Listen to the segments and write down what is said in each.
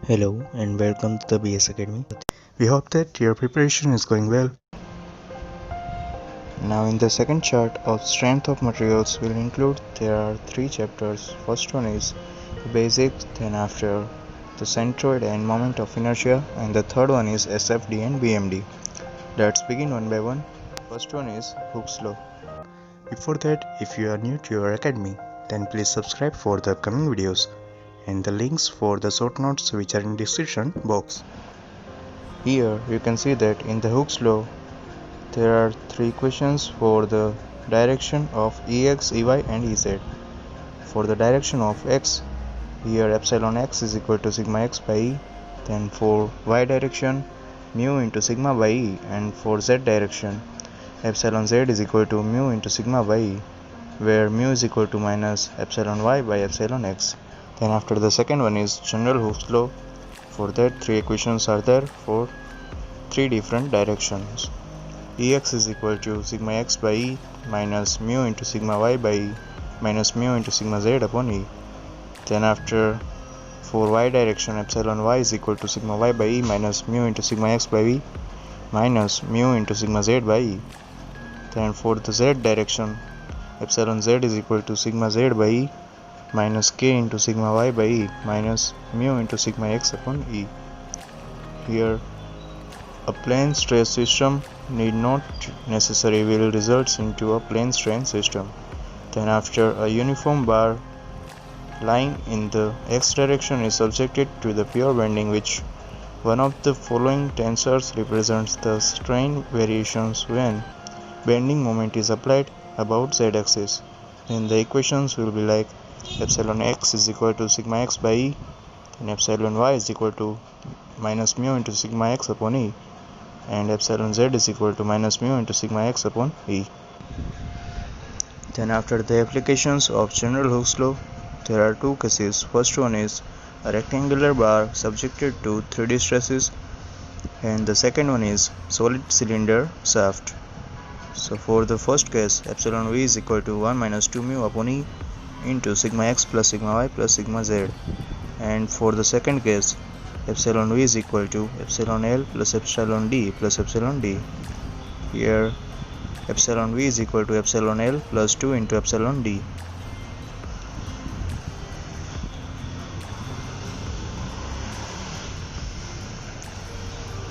Hello and welcome to the BS Academy. We hope that your preparation is going well. Now in the second chart of strength of materials will include there are three chapters. First one is the basics, then after the centroid and moment of inertia, and the third one is Sfd and Bmd. Let's begin one by one. First one is Hooke's law. Before that, if you are new to your academy, then please subscribe for the upcoming videos and the links for the short notes which are in description box. Here you can see that in the Hooke's law there are three equations for the direction of Ex, Ey and Ez. For the direction of x, here epsilon x is equal to sigma x by E. Then for y direction, mu into sigma by E, and for z direction epsilon z is equal to mu into sigma by E, where mu is equal to minus epsilon y by epsilon x. Then after the second one is general Hooke's law. For that three equations are there for three different directions. Ex is equal to sigma x by E minus mu into sigma y by E minus mu into sigma z upon E. Then after for y direction epsilon y is equal to sigma y by E minus mu into sigma x by E minus mu into sigma z by E. Then for the z direction epsilon z is equal to sigma z by E minus k into sigma y by E minus mu into sigma x upon E. Here a plane stress system need not necessarily will results into a plane strain system. Then after a uniform bar lying in the x direction is subjected to the pure bending, which one of the following tensors represents the strain variations when bending moment is applied about z-axis. Then the equations will be like epsilon x is equal to sigma x by E, and epsilon y is equal to minus mu into sigma x upon E, and epsilon z is equal to minus mu into sigma x upon E. Then after the applications of general Hooke's law, there are two cases. First one is a rectangular bar subjected to 3D stresses, and the second one is solid cylinder shaft. So for the first case, epsilon v is equal to 1 minus 2 mu upon E into sigma x plus sigma y plus sigma z, and for the second case epsilon v is equal to epsilon l plus epsilon d plus epsilon d. Here epsilon v is equal to epsilon l plus 2 into epsilon d.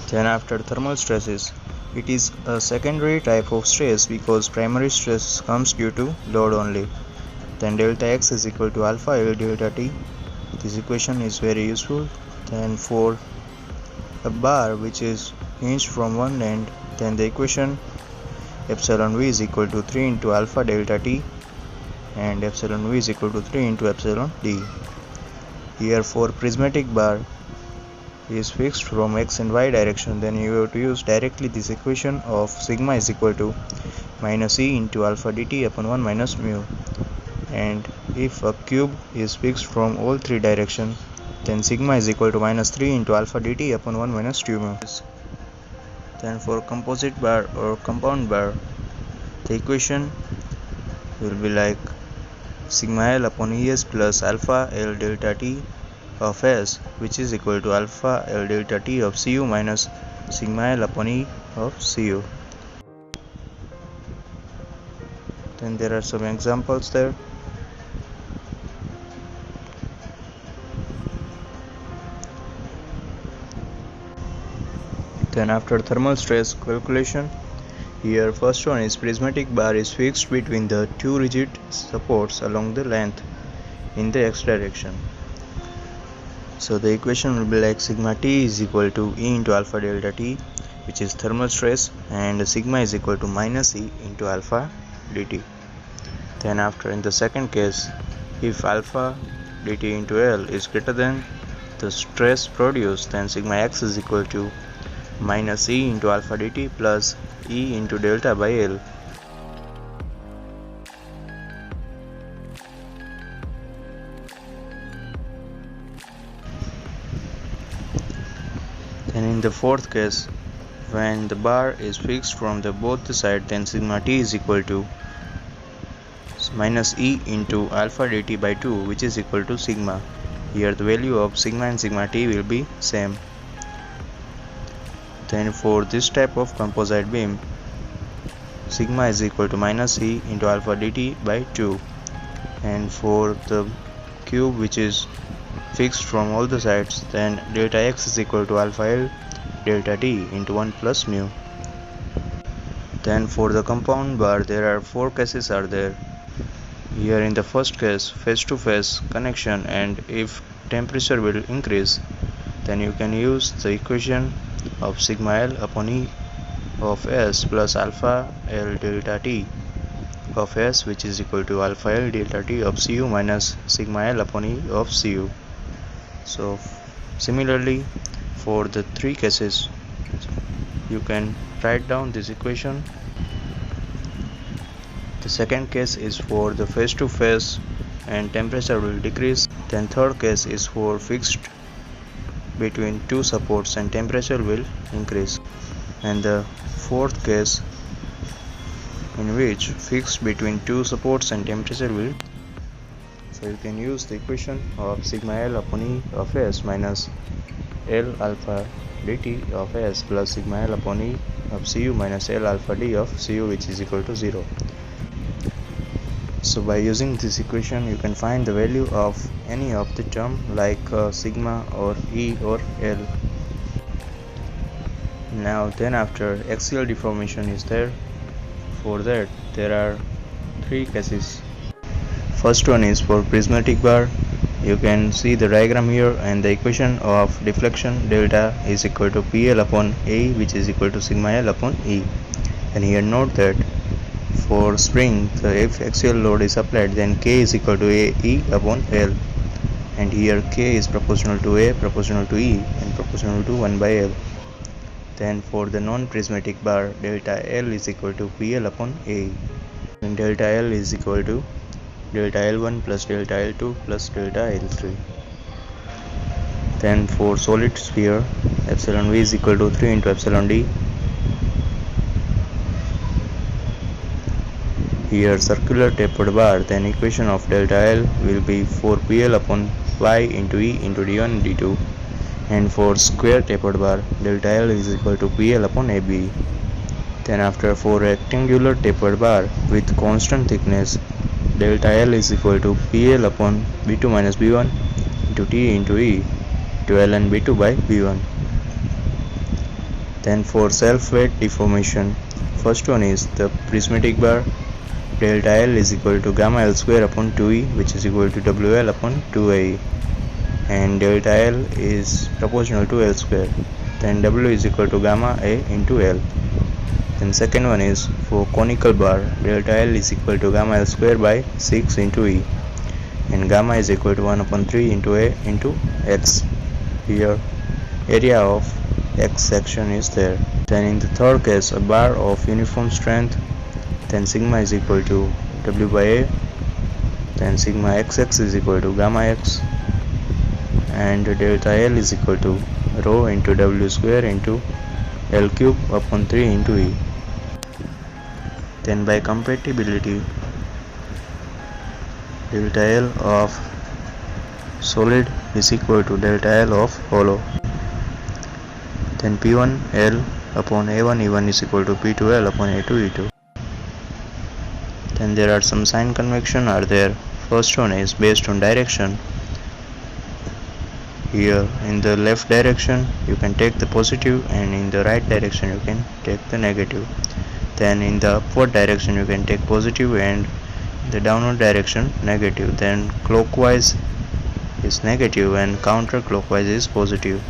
Then after thermal stresses, it is a secondary type of stress because primary stress comes due to load only. Then delta x is equal to alpha L delta t. This equation is very useful. Then for a bar which is hinged from one end, then the equation epsilon v is equal to 3 into alpha delta t, and epsilon v is equal to 3 into epsilon d. Here for prismatic bar is fixed from x and y direction, then you have to use directly this equation of sigma is equal to minus e into alpha dt upon 1 minus mu. And if a cube is fixed from all three directions, then sigma is equal to minus 3 into alpha dt upon 1 minus 2 mu. Then for composite bar or compound bar, the equation will be like sigma l upon es plus alpha l delta t of s, which is equal to alpha l delta t of cu minus sigma l upon e of cu. Then there are some examples there. Then after thermal stress calculation, here first one is prismatic bar is fixed between the two rigid supports along the length in the x direction. So the equation will be like sigma t is equal to E into alpha delta t, which is thermal stress, and sigma is equal to minus E into alpha dt. Then after in the second case, if alpha dt into L is greater than the stress produced, then sigma x is equal to minus E into alpha dt plus E into delta by L. Then in the fourth case, when the bar is fixed from both the sides, then sigma t is equal to minus E into alpha dt by 2, which is equal to sigma. Here the value of sigma and sigma t will be same. Then for this type of composite beam, sigma is equal to minus e into alpha dt by 2, and for the cube which is fixed from all the sides, then delta x is equal to alpha L delta t into 1 plus mu. Then for the compound bar, there are 4 cases are there. Here in the first case, face-to-face connection, and if temperature will increase, then you can use the equation of sigma L upon E of S plus alpha L delta T of S, which is equal to alpha L delta T of Cu minus sigma L upon E of Cu. So similarly for the 3 cases, you can write down this equation. The second case is for the face-to-face and temperature will decrease. Then third case is for fixed between 2 supports and temperature will increase. And the fourth case, in which fixed between 2 supports and temperature will. So you can use the equation of sigma L upon E of S minus L alpha dt of S plus sigma L upon E of Cu minus L alpha d of Cu, which is equal to 0. So by using this equation, you can find the value of any of the term like sigma or E or L. Now then after axial deformation is there. For that there are 3 cases. First one is for prismatic bar. You can see the diagram here, and the equation of deflection delta is equal to PL upon A, which is equal to sigma L upon E. And here note that for spring, if axial load is applied, then K is equal to A E upon L, and here K is proportional to A, proportional to E, and proportional to 1 by L. Then for the non-prismatic bar, delta L is equal to PL upon A, and delta L is equal to delta L1 plus delta L2 plus delta L3. Then for solid sphere, epsilon V is equal to 3 into epsilon D. Here circular tapered bar, then equation of delta L will be 4PL upon Y into E into D1 D2, and for square tapered bar, delta L is equal to PL upon AB. Then after for rectangular tapered bar with constant thickness, delta L is equal to PL upon B2 minus B1 into T into E to ln B2 by B1. Then for self-weight deformation, first one is the prismatic bar. Delta L is equal to gamma L square upon 2E, which is equal to WL upon 2AE, and delta L is proportional to L square. Then W is equal to gamma A into L. Then second one is for conical bar. Delta L is equal to gamma L square by 6 into E, and gamma is equal to 1 upon 3 into A into X. Here area of X section is there. Then in the third case, a bar of uniform strength, then sigma is equal to W by A, then sigma XX is equal to gamma X, and delta L is equal to rho into W square into L cube upon 3 into E. Then by compatibility, delta L of solid is equal to delta L of hollow. Then P1 L upon A1 E1 is equal to P2 L upon A2 E2. Then there are some sign convection are there. First one is based on direction. Here in the left direction you can take the positive, and in the right direction you can take the negative. Then in the upward direction you can take positive, and the downward direction negative. Then clockwise is negative and counterclockwise is positive.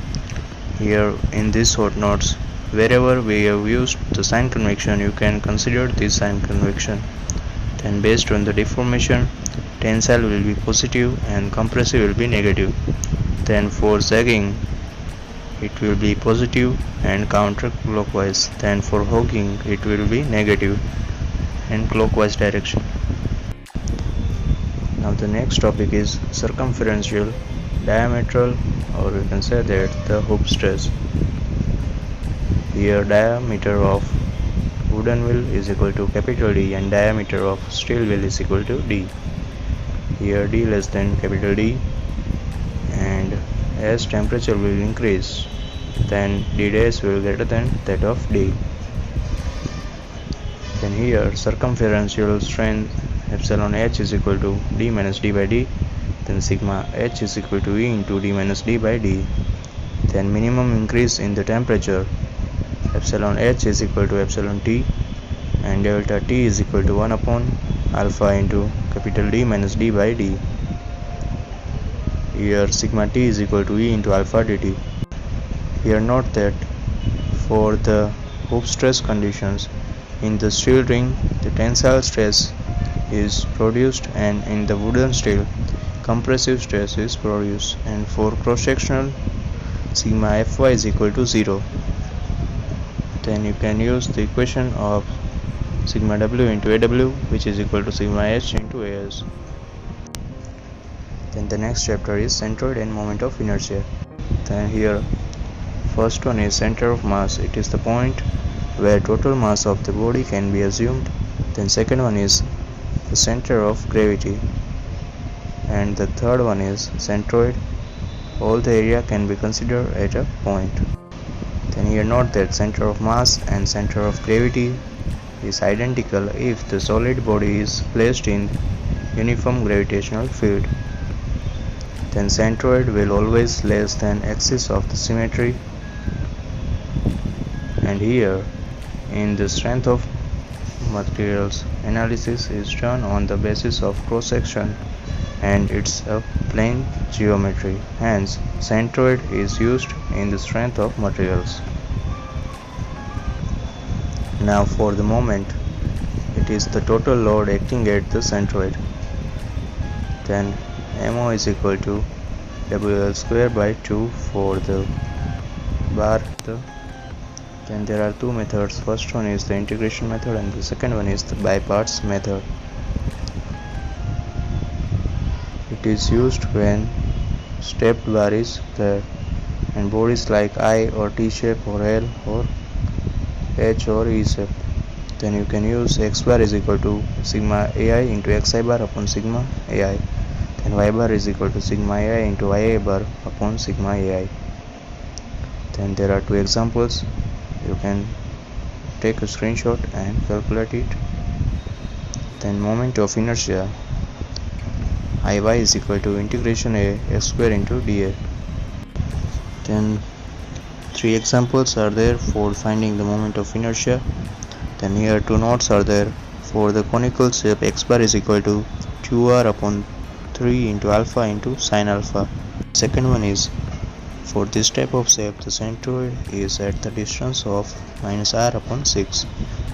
Here in these short notes, wherever we have used the sign convection, you can consider this sign convection. Then based on the deformation, tensile will be positive and compressive will be negative. Then for sagging, it will be positive and counterclockwise. Then for hogging, it will be negative and clockwise direction. Now the next topic is circumferential diametral, or you can say that the Hooke stress. Here diameter of wooden wheel is equal to capital D, and diameter of steel wheel is equal to D. Here D less than capital D, as temperature will increase, then d dash will greater than that of d. Then here circumferential strength epsilon h is equal to d minus d by d, then sigma h is equal to E into d minus d by d. Then minimum increase in the temperature, epsilon h is equal to epsilon t, and delta t is equal to 1 upon alpha into capital D minus d by d. Here sigma t is equal to E into alpha dt. Here note that for the Hooke stress conditions, in the steel ring the tensile stress is produced, and in the wooden steel compressive stress is produced, and for cross-sectional sigma fy is equal to 0. Then you can use the equation of sigma w into aw, which is equal to sigma h into as. Then the next chapter is centroid and moment of inertia. Then here first one is center of mass. It is the point where total mass of the body can be assumed. Then second one is the center of gravity, and the third one is centroid. All the area can be considered at a point. Then here note that center of mass and center of gravity is identical if the solid body is placed in uniform gravitational field. Then centroid will always less than axis of the symmetry. And here in the strength of materials analysis is done on the basis of cross section, and it's a plane geometry, hence centroid is used in the strength of materials. Now for the moment, it is the total load acting at the centroid. Then MO is equal to WL square by 2 for the bar. Then there are two methods. First one is the integration method, and the second one is the by parts method. It is used when stepped bar is there, and bodies like I or T shape or L or H or E shape. Then you can use x bar is equal to sigma ai into xi bar upon sigma ai. Then y bar is equal to sigma ai into ia bar upon sigma ai. Then there are two examples. You can take a screenshot and calculate it. Then moment of inertia, Iy is equal to integration a x square into dA. Then three examples are there for finding the moment of inertia. Then here two notes are there. For the conical shape, x bar is equal to 2r upon 3 into alpha into sin alpha. Second one is, for this type of shape, the centroid is at the distance of minus r upon 6.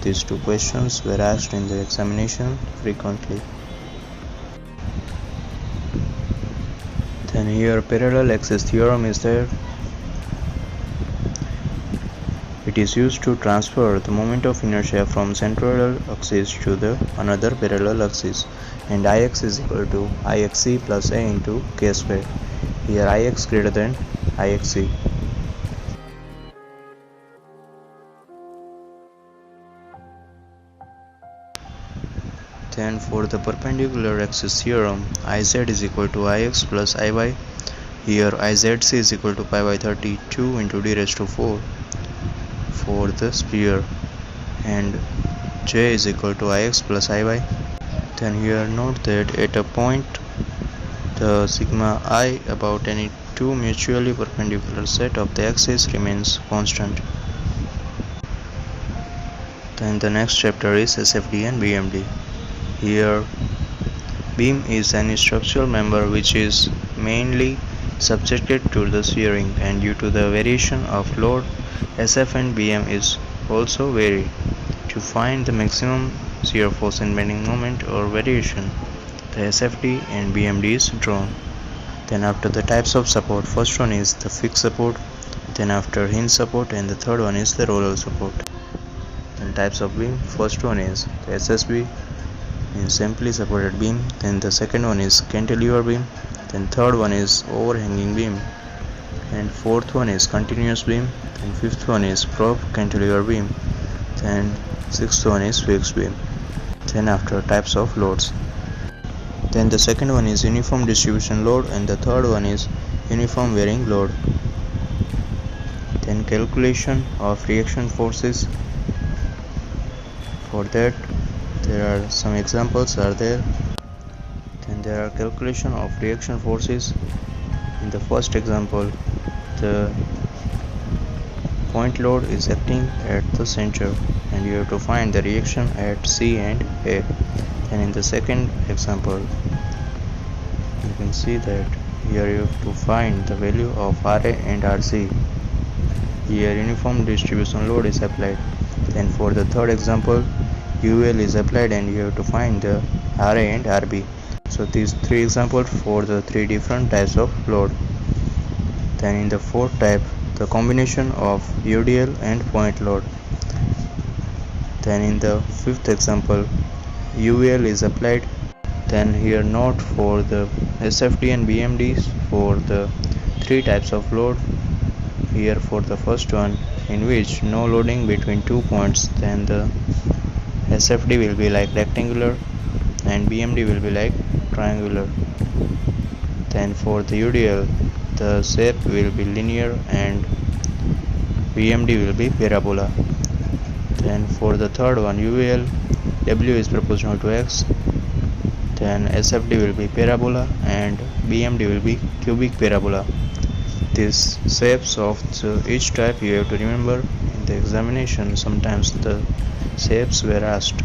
These two questions were asked in the examination frequently. Then here parallel axis theorem is there. It is used to transfer the moment of inertia from centroidal axis to the another parallel axis, and Ix is equal to Ixc plus A into k square. Here Ix greater than Ixc. Then for the perpendicular axis theorem, Iz is equal to Ix plus Iy. Here Izc is equal to pi by 32 into d raised to 4 for the sphere, and J is equal to Ix plus Iy. Then here note that at a point the sigma I about any two mutually perpendicular set of the axis remains constant. Then the next chapter is Sfd and Bmd. Here beam is an structural member which is mainly subjected to the shearing, and due to the variation of load, SF and BM is also vary. To find the maximum shear force and bending moment or variation, the Sfd and Bmd is drawn. Then after the types of support, first one is the fixed support, then after hinge support, and the third one is the roller support. Then types of beam, first one is the SSB, means simply supported beam. Then the second one is cantilever beam. Then third one is overhanging beam, and fourth one is continuous beam. Then fifth one is prop cantilever beam. Then sixth one is fixed beam. Then after types of loads, then the second one is uniform distribution load, and the third one is uniform varying load. Then calculation of reaction forces. For that, there are some examples are there. Then there are calculation of reaction forces. In the first example, the point load is acting at the center and you have to find the reaction at C and A. And in the second example, you can see that here you have to find the value of RA and RC. Here uniform distribution load is applied. Then for the third example, UL is applied and you have to find the RA and RB. So these three examples for the three different types of load. Then in the fourth type, the combination of UDL and point load. Then in the fifth example, UL is applied. Then here note for the Sfd and Bmd for the three types of load. Here for the first one, in which no loading between 2 points, then the Sfd will be like rectangular and Bmd will be like triangular. Then for the UDL, the shape will be linear and Bmd will be parabola. Then for the third one, UL, W is proportional to X. Then Sfd will be parabola and Bmd will be cubic parabola. These shapes of each type you have to remember in the examination. Sometimes the shapes were asked.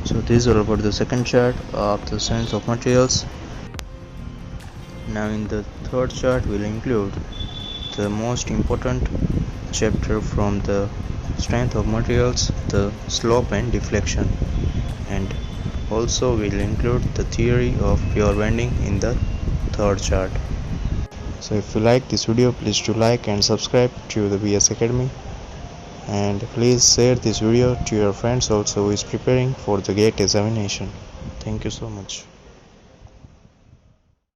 So this is all about the second chart of the strength of materials. Now in the third chart we will include the most important chapter from the strength of materials, the slope and deflection, and also we will include the theory of pure bending in the third chart. So if you like this video, please do like and subscribe to the BS Academy, and please share this video to your friends also who is preparing for the GATE examination. Thank you so much.